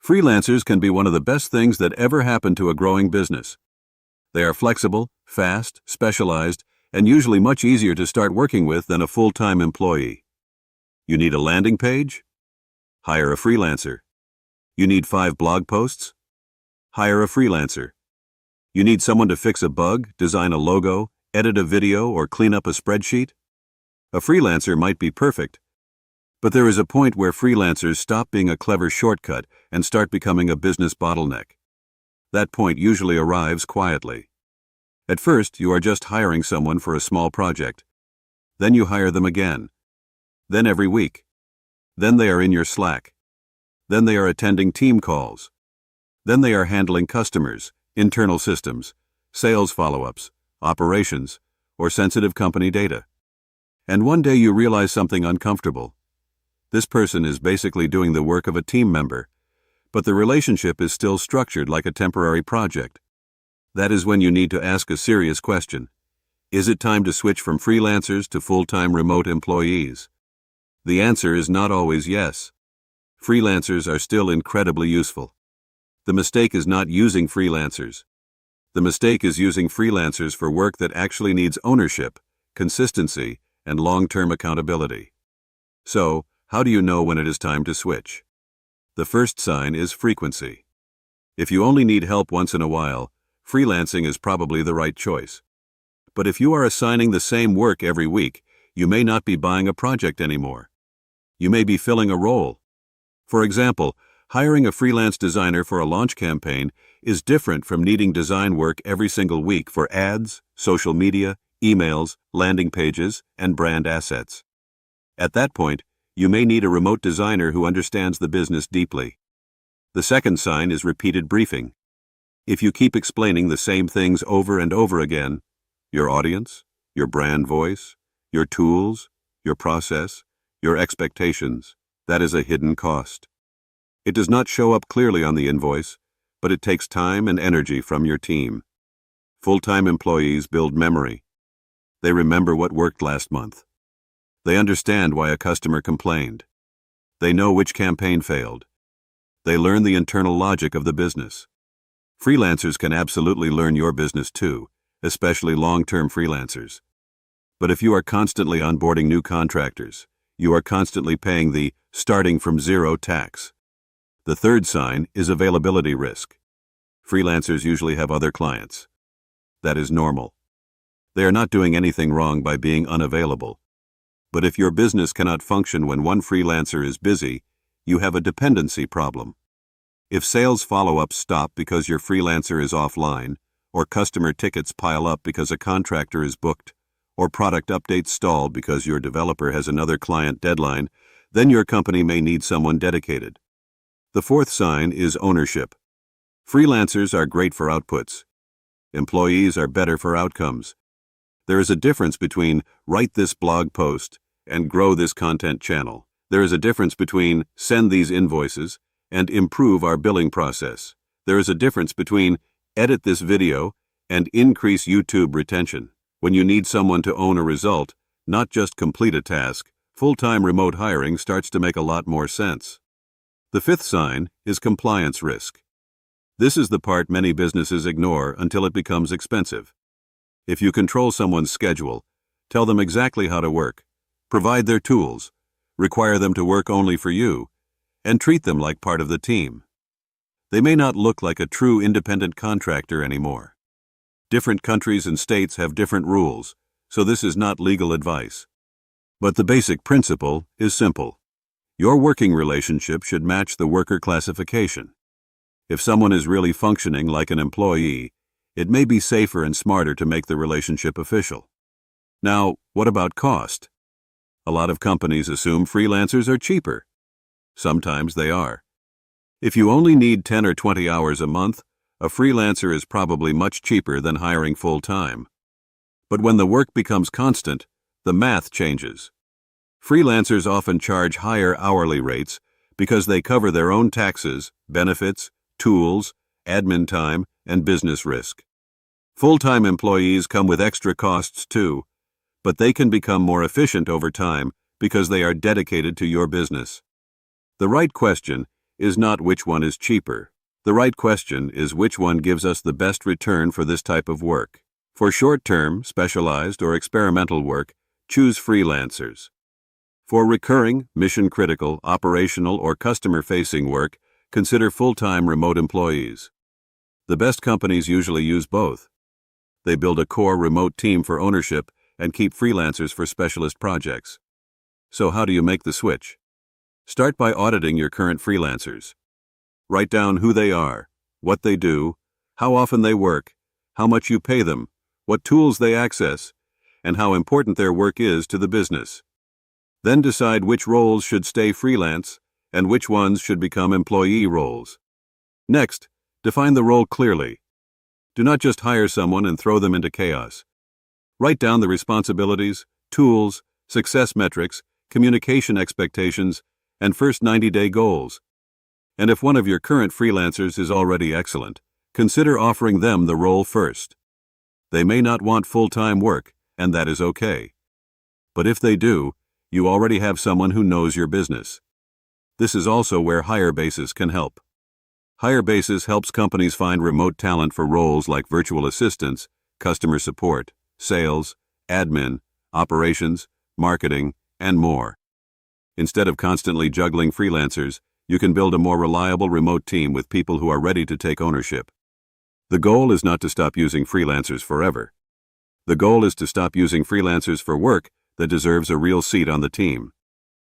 Freelancers can be one of the best things that ever happened to a growing business. They are flexible, fast, specialized, and usually much easier to start working with than a full-time employee. You need a landing page? Hire a freelancer. You need 5 blog posts? Hire a freelancer. You need someone to fix a bug, design a logo, edit a video, or clean up a spreadsheet? A freelancer might be perfect, but there is a point where freelancers stop being a clever shortcut and start becoming a business bottleneck. That point usually arrives quietly. At first, you are just hiring someone for a small project. Then you hire them again. Then every week. Then they are in your Slack. Then they are attending team calls. Then they are handling customers, internal systems, sales follow-ups, operations, or sensitive company data. And one day you realize something uncomfortable. This person is basically doing the work of a team member, but the relationship is still structured like a temporary project. That is when you need to ask a serious question. Is it time to switch from freelancers to full-time remote employees? The answer is not always yes. Freelancers are still incredibly useful. The mistake is not using freelancers. The mistake is using freelancers for work that actually needs ownership, consistency, and long-term accountability. So, how do you know when it is time to switch? The first sign is frequency. If you only need help once in a while, freelancing is probably the right choice. But if you are assigning the same work every week, you may not be buying a project anymore. You may be filling a role. For example, hiring a freelance designer for a launch campaign is different from needing design work every single week for ads, social media, emails, landing pages, and brand assets. At that point, you may need a remote designer who understands the business deeply. The second sign is repeated briefing. If you keep explaining the same things over and over again, your audience, your brand voice, your tools, your process, your expectations, that is a hidden cost. It does not show up clearly on the invoice, but it takes time and energy from your team. Full-time employees build memory. They remember what worked last month. They understand why a customer complained. They know which campaign failed. They learn the internal logic of the business. Freelancers can absolutely learn your business too, especially long-term freelancers. But if you are constantly onboarding new contractors, you are constantly paying the starting from zero tax. The third sign is availability risk. Freelancers usually have other clients. That is normal. They are not doing anything wrong by being unavailable. But if your business cannot function when one freelancer is busy, you have a dependency problem. If sales follow-ups stop because your freelancer is offline, or customer tickets pile up because a contractor is booked, or product updates stall because your developer has another client deadline, then your company may need someone dedicated. The fourth sign is ownership. Freelancers are great for outputs. Employees are better for outcomes. There is a difference between write this blog post and grow this content channel. There is a difference between send these invoices and improve our billing process. There is a difference between edit this video and increase YouTube retention. When you need someone to own a result, not just complete a task, full-time remote hiring starts to make a lot more sense. The fifth sign is compliance risk. This is the part many businesses ignore until it becomes expensive. If you control someone's schedule, tell them exactly how to work, provide their tools, require them to work only for you, and treat them like part of the team. They may not look like a true independent contractor anymore. Different countries and states have different rules, so this is not legal advice. But the basic principle is simple. Your working relationship should match the worker classification. If someone is really functioning like an employee, it may be safer and smarter to make the relationship official. Now, what about cost? A lot of companies assume freelancers are cheaper. Sometimes they are. If you only need 10 or 20 hours a month, a freelancer is probably much cheaper than hiring full-time. But when the work becomes constant, the math changes. Freelancers often charge higher hourly rates because they cover their own taxes, benefits, tools, admin time, and business risk. Full-time employees come with extra costs too, but they can become more efficient over time because they are dedicated to your business. The right question is not which one is cheaper. The right question is which one gives us the best return for this type of work. For short-term, specialized, or experimental work, choose freelancers. For recurring, mission-critical, operational, or customer-facing work, consider full-time remote employees. The best companies usually use both. They build a core remote team for ownership and keep freelancers for specialist projects. So how do you make the switch? Start by auditing your current freelancers. Write down who they are, what they do, how often they work, how much you pay them, what tools they access, and how important their work is to the business. Then decide which roles should stay freelance and which ones should become employee roles. Next, define the role clearly. Do not just hire someone and throw them into chaos. Write down the responsibilities, tools, success metrics, communication expectations, and first 90-day goals. And if one of your current freelancers is already excellent, consider offering them the role first. They may not want full-time work, and that is okay. But if they do, you already have someone who knows your business. This is also where HireBasis can help. HireBasis helps companies find remote talent for roles like virtual assistants, customer support, sales, admin, operations, marketing, and more. Instead of constantly juggling freelancers, you can build a more reliable remote team with people who are ready to take ownership. The goal is not to stop using freelancers forever. The goal is to stop using freelancers for work that deserves a real seat on the team.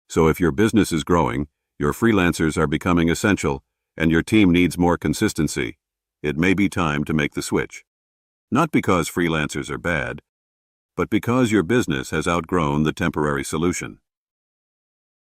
So if your business is growing, your freelancers are becoming essential, and your team needs more consistency, it may be time to make the switch. Not because freelancers are bad, but because your business has outgrown the temporary solution.